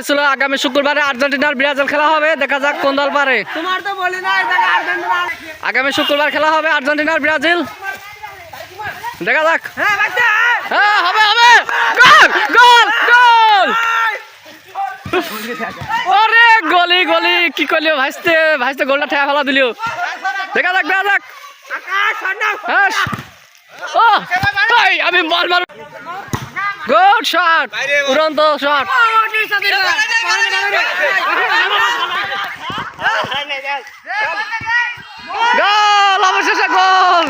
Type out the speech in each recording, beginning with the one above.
ছিল আগামী শুক্রবারে আর্জেন্টিনার ব্রাজিল খেলা হবে, দেখা যাক কোন দল পারে। তোমার তো বলি না আগামী শুক্রবার খেলা হবে আর্জেন্টিনার ব্রাজিল, দেখা যাক। হ্যাঁ হবে হবে, গোল গোল গোল! আরে গলি গলি কি করলিও, ভাইস্তে ভাইস্তে গোলটা ঠেয়া ফেলা দিলিও, দেখা যাক দেখা যাক। হ্যাঁ ও ভাই আমি বল মার, গুড শট, উড়ন্ত শট, গোল, অবশেষে গোল।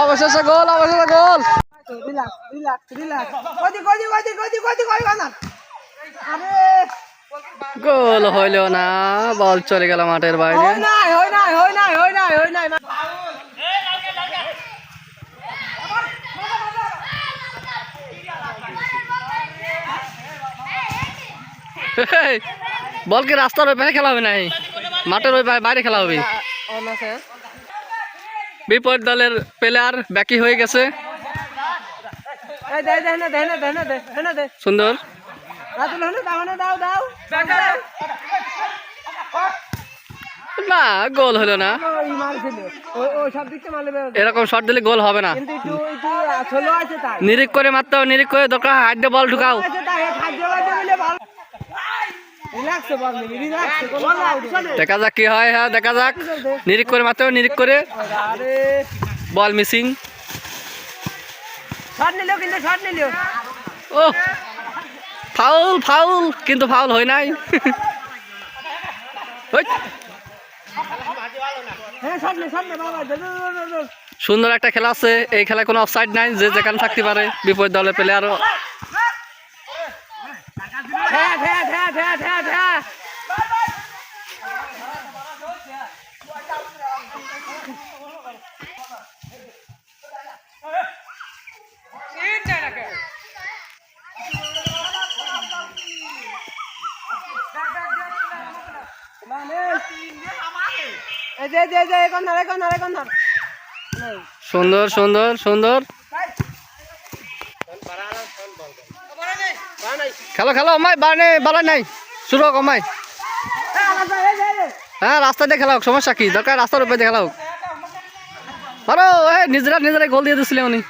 অবশেষে গোল, অবশেষে গোল। গোল হইল না, বল চলে গেল মাঠের বাইরে। বল কি রাস্তার ওই পাশে খেলা হবে নাই, মাঠের ওই বাইরে খেলা হবে। বিপরীত দলের প্লেয়ার বাকি হয়ে গেছে, সুন্দর। না গোল হলো না, এরকম শট দিলে গোল হবে না। নিরিখ করে মারতে হবে, নিরিখ করে দরকার হাত দিয়ে বল ঢুকাও। দেখা যাক কি হয়, হ্যাঁ দেখা যাক। নিরিখ করে মারতে হবে, নিরিখ করে। বল মিসিং। ও ফাউল ফাউল, কিন্তু ফাউল হয় নাই। সুন্দর একটা খেলা আছে, এই খেলায় কোনো অফসাইড নাই, যে যেখানে থাকতে পারে বিপরীত দলের প্লেয়ারও। সুন্দর সুন্দর সুন্দর, খেলো খেলো আমায়, বাড়াই নাই, শুরু হোক আমায়। হ্যাঁ রাস্তা দিয়ে খেলা হোক, সমস্যা কি, দরকার রাস্তার উপরে দিয়ে খেলা হোক। আরো নিজেরাই গোল দিয়ে দিচ্ছিলেন উনি।